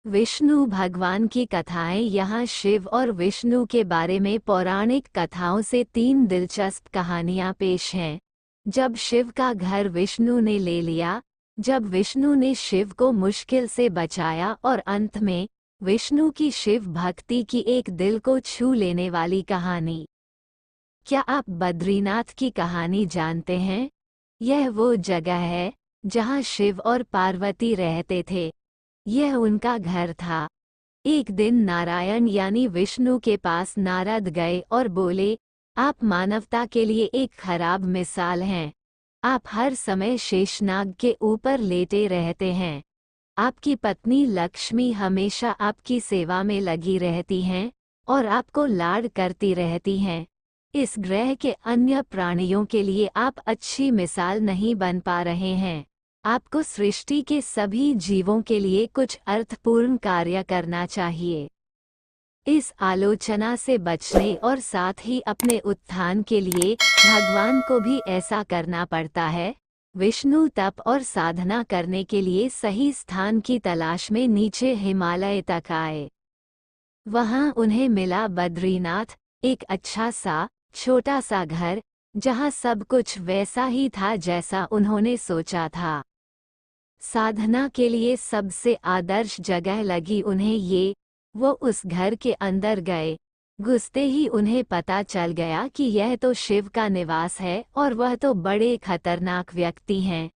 विष्णु भगवान की कथाएं। यहाँ शिव और विष्णु के बारे में पौराणिक कथाओं से 3 दिलचस्प कहानियां पेश हैं। जब शिव का घर विष्णु ने ले लिया, जब विष्णु ने शिव को मुश्किल से बचाया और अंत में विष्णु की शिव भक्ति की एक दिल को छू लेने वाली कहानी। क्या आप बद्रीनाथ की कहानी जानते हैं? यह वो जगह है जहाँ शिव और पार्वती रहते थे। यह उनका घर था। एक दिन नारायण यानी विष्णु के पास नारद गए और बोले, आप मानवता के लिए एक खराब मिसाल हैं। आप हर समय शेषनाग के ऊपर लेटे रहते हैं। आपकी पत्नी लक्ष्मी हमेशा आपकी सेवा में लगी रहती हैं और आपको लाड करती रहती हैं। इस ग्रह के अन्य प्राणियों के लिए आप अच्छी मिसाल नहीं बन पा रहे हैं। आपको सृष्टि के सभी जीवों के लिए कुछ अर्थपूर्ण कार्य करना चाहिए। इस आलोचना से बचने और साथ ही अपने उत्थान के लिए भगवान को भी ऐसा करना पड़ता है। विष्णु तप और साधना करने के लिए सही स्थान की तलाश में नीचे हिमालय तक आए। वहां उन्हें मिला बद्रीनाथ, एक अच्छा सा छोटा सा घर, जहां सब कुछ वैसा ही था जैसा उन्होंने सोचा था। साधना के लिए सबसे आदर्श जगह लगी उन्हें ये। वो उस घर के अंदर गए। घुसते ही उन्हें पता चल गया कि यह तो शिव का निवास है और वह तो बड़े खतरनाक व्यक्ति हैं।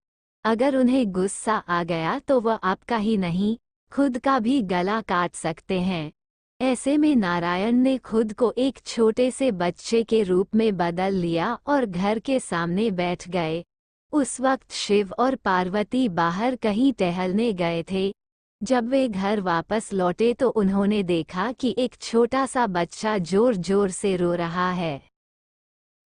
अगर उन्हें गुस्सा आ गया तो वह आपका ही नहीं, खुद का भी गला काट सकते हैं। ऐसे में नारायण ने खुद को एक छोटे से बच्चे के रूप में बदल लिया और घर के सामने बैठ गए। उस वक्त शिव और पार्वती बाहर कहीं टहलने गए थे। जब वे घर वापस लौटे तो उन्होंने देखा कि एक छोटा सा बच्चा जोर जोर से रो रहा है।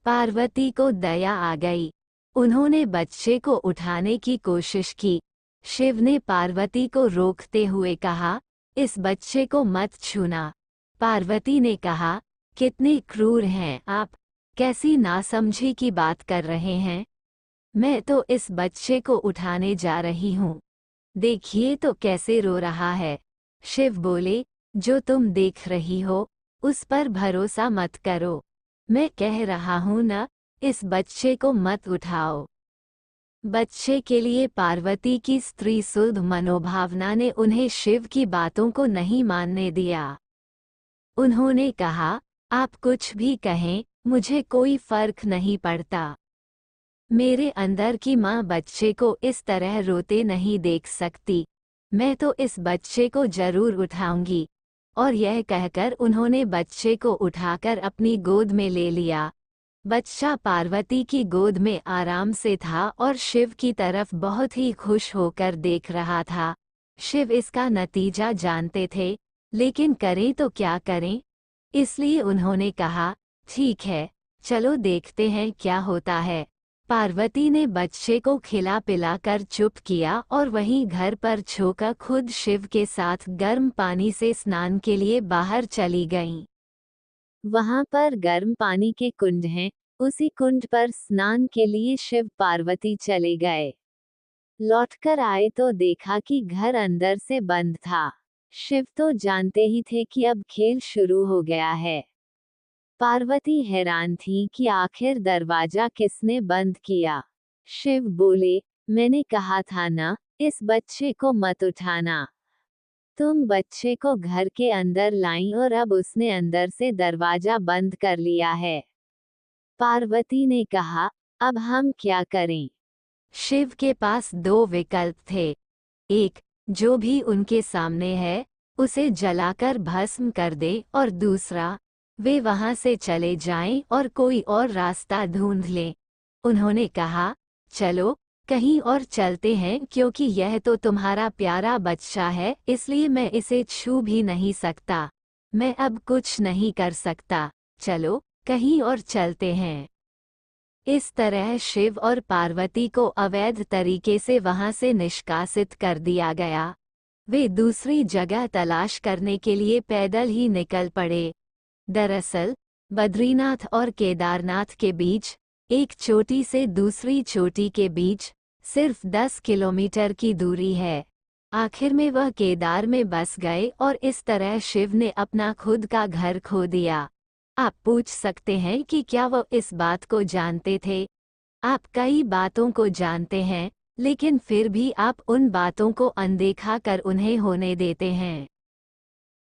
पार्वती को दया आ गई। उन्होंने बच्चे को उठाने की कोशिश की। शिव ने पार्वती को रोकते हुए कहा, इस बच्चे को मत छूना। पार्वती ने कहा, कितने क्रूर हैं आप, कैसी नासमझी की बात कर रहे हैं। मैं तो इस बच्चे को उठाने जा रही हूँ। देखिए तो कैसे रो रहा है। शिव बोले, जो तुम देख रही हो उस पर भरोसा मत करो। मैं कह रहा हूँ न, इस बच्चे को मत उठाओ। बच्चे के लिए पार्वती की स्त्री शुद्ध मनोभावना ने उन्हें शिव की बातों को नहीं मानने दिया। उन्होंने कहा, आप कुछ भी कहें, मुझे कोई फर्क नहीं पड़ता। मेरे अंदर की माँ बच्चे को इस तरह रोते नहीं देख सकती। मैं तो इस बच्चे को जरूर उठाऊंगी। और यह कहकर उन्होंने बच्चे को उठाकर अपनी गोद में ले लिया। बच्चा पार्वती की गोद में आराम से था और शिव की तरफ बहुत ही खुश होकर देख रहा था। शिव इसका नतीजा जानते थे, लेकिन करें तो क्या करें। इसलिए उन्होंने कहा, ठीक है, चलो देखते हैं क्या होता है। पार्वती ने बच्चे को खिला पिलाकर चुप किया और वहीं घर पर छोकर खुद शिव के साथ गर्म पानी से स्नान के लिए बाहर चली गईं। वहां पर गर्म पानी के कुंड हैं, उसी कुंड पर स्नान के लिए शिव पार्वती चले गए। लौटकर आए तो देखा कि घर अंदर से बंद था। शिव तो जानते ही थे कि अब खेल शुरू हो गया है। पार्वती हैरान थी कि आखिर दरवाजा किसने बंद किया। शिव बोले, मैंने कहा था ना, इस बच्चे को मत उठाना। तुम बच्चे को घर के अंदर लाईं और अब उसने अंदर से दरवाजा बंद कर लिया है। पार्वती ने कहा, अब हम क्या करें? शिव के पास 2 विकल्प थे। एक, जो भी उनके सामने है उसे जलाकर भस्म कर दे, और दूसरा, वे वहां से चले जाएं और कोई और रास्ता ढूंढ लें। उन्होंने कहा, चलो कहीं और चलते हैं, क्योंकि यह तो तुम्हारा प्यारा बच्चा है, इसलिए मैं इसे छू भी नहीं सकता। मैं अब कुछ नहीं कर सकता, चलो कहीं और चलते हैं। इस तरह शिव और पार्वती को अवैध तरीके से वहां से निष्कासित कर दिया गया। वे दूसरी जगह तलाश करने के लिए पैदल ही निकल पड़े। दरअसल बद्रीनाथ और केदारनाथ के बीच, एक चोटी से दूसरी चोटी के बीच सिर्फ 10 किलोमीटर की दूरी है। आखिर में वह केदार में बस गए और इस तरह शिव ने अपना खुद का घर खो दिया। आप पूछ सकते हैं कि क्या वह इस बात को जानते थे? आप कई बातों को जानते हैं, लेकिन फिर भी आप उन बातों को अनदेखा कर उन्हें होने देते हैं।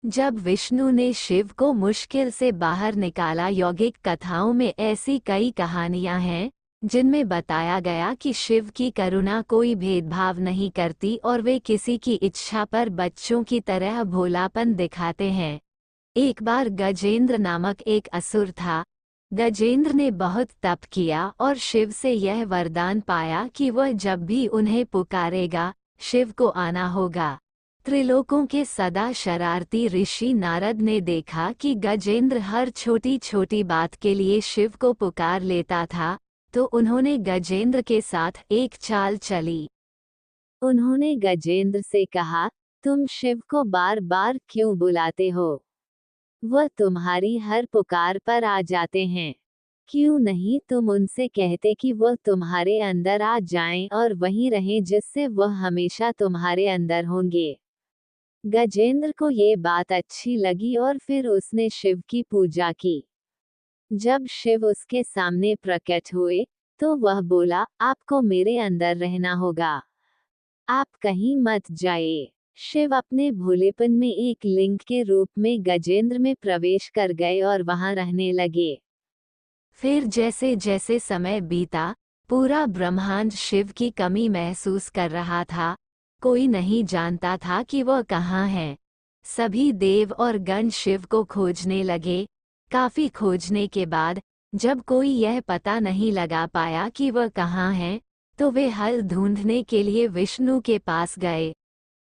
जब विष्णु ने शिव को मुश्किल से बाहर निकाला, यौगिक कथाओं में ऐसी कई कहानियां हैं जिनमें बताया गया कि शिव की करुणा कोई भेदभाव नहीं करती और वे किसी की इच्छा पर बच्चों की तरह भोलापन दिखाते हैं। एक बार गजेंद्र नामक एक असुर था। गजेंद्र ने बहुत तप किया और शिव से यह वरदान पाया कि वह जब भी उन्हें पुकारेगा, शिव को आना होगा। त्रिलोकों के सदा शरारती ऋषि नारद ने देखा कि गजेंद्र हर छोटी छोटी बात के लिए शिव को पुकार लेता था, तो उन्होंने गजेंद्र के साथ एक चाल चली। उन्होंने गजेंद्र से कहा, तुम शिव को बार बार क्यों बुलाते हो? वह तुम्हारी हर पुकार पर आ जाते हैं। क्यों नहीं तुम उनसे कहते कि वह तुम्हारे अंदर आ जाएं और वहीं रहें, जिससे वह हमेशा तुम्हारे अंदर होंगे। गजेंद्र को ये बात अच्छी लगी और फिर उसने शिव की पूजा की। जब शिव उसके सामने प्रकट हुए, तो वह बोला, आपको मेरे अंदर रहना होगा। आप कहीं मत जाइए। शिव अपने भोलेपन में एक लिंग के रूप में गजेंद्र में प्रवेश कर गए और वहां रहने लगे। फिर जैसे जैसे समय बीता, पूरा ब्रह्मांड शिव की कमी महसूस कर रहा था। कोई नहीं जानता था कि वह कहाँ है। सभी देव और गण शिव को खोजने लगे। काफी खोजने के बाद जब कोई यह पता नहीं लगा पाया कि वह कहाँ है, तो वे हल ढूंढने के लिए विष्णु के पास गए।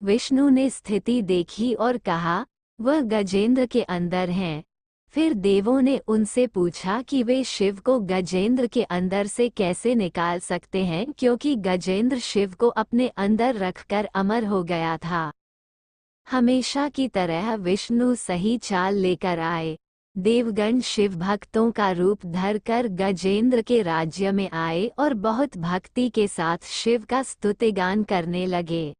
विष्णु ने स्थिति देखी और कहा, वह गजेंद्र के अंदर हैं। फिर देवों ने उनसे पूछा कि वे शिव को गजेंद्र के अंदर से कैसे निकाल सकते हैं, क्योंकि गजेंद्र शिव को अपने अंदर रखकर अमर हो गया था। हमेशा की तरह विष्णु सही चाल लेकर आए। देवगण शिव भक्तों का रूप धरकर गजेंद्र के राज्य में आए और बहुत भक्ति के साथ शिव का स्तुतिगान करने लगे।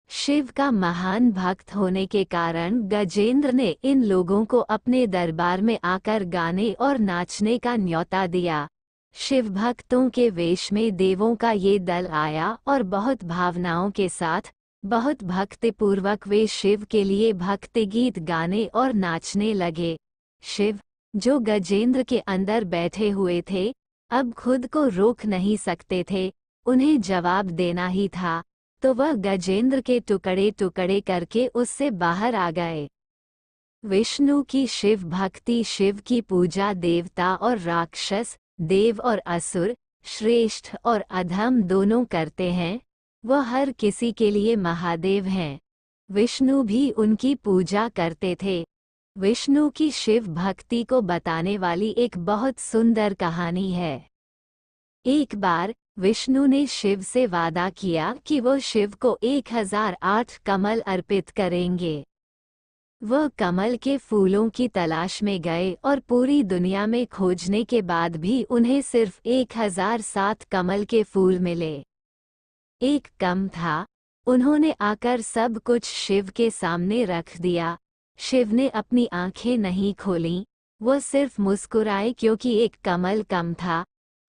शिव का महान भक्त होने के कारण गजेंद्र ने इन लोगों को अपने दरबार में आकर गाने और नाचने का न्योता दिया। शिव भक्तों के वेश में देवों का ये दल आया और बहुत भावनाओं के साथ, बहुत भक्तिपूर्वक वे शिव के लिए भक्ति गीत गाने और नाचने लगे। शिव, जो गजेंद्र के अंदर बैठे हुए थे, अब खुद को रोक नहीं सकते थे। उन्हें जवाब देना ही था, तो वह गजेंद्र के टुकड़े टुकड़े करके उससे बाहर आ गए। विष्णु की शिव भक्ति, शिव की पूजा देवता और राक्षस, देव और असुर, श्रेष्ठ और अधम दोनों करते हैं। वह हर किसी के लिए महादेव हैं। विष्णु भी उनकी पूजा करते थे। विष्णु की शिव भक्ति को बताने वाली एक बहुत सुंदर कहानी है। एक बार विष्णु ने शिव से वादा किया कि वह शिव को 1008 कमल अर्पित करेंगे। वह कमल के फूलों की तलाश में गए और पूरी दुनिया में खोजने के बाद भी उन्हें सिर्फ 1007 कमल के फूल मिले। एक कम था। उन्होंने आकर सब कुछ शिव के सामने रख दिया। शिव ने अपनी आंखें नहीं खोलीं, वह सिर्फ मुस्कुराए क्योंकि एक कमल कम था।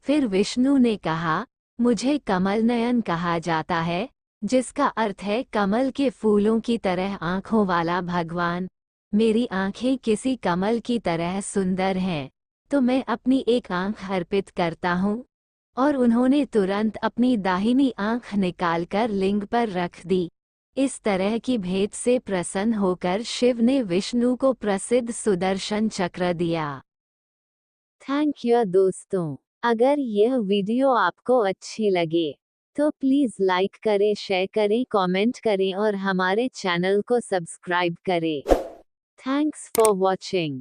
फिर विष्णु ने कहा, मुझे कमल नयन कहा जाता है, जिसका अर्थ है कमल के फूलों की तरह आँखों वाला भगवान। मेरी आँखें किसी कमल की तरह सुंदर हैं, तो मैं अपनी एक आँख अर्पित करता हूँ। और उन्होंने तुरंत अपनी दाहिनी आँख निकालकर लिंग पर रख दी। इस तरह की भेंट से प्रसन्न होकर शिव ने विष्णु को प्रसिद्ध सुदर्शन चक्र दिया। थैंक यू दोस्तों। अगर यह वीडियो आपको अच्छी लगे तो प्लीज़ लाइक करें, शेयर करें, कमेंट करें और हमारे चैनल को सब्सक्राइब करें। Thanks for watching.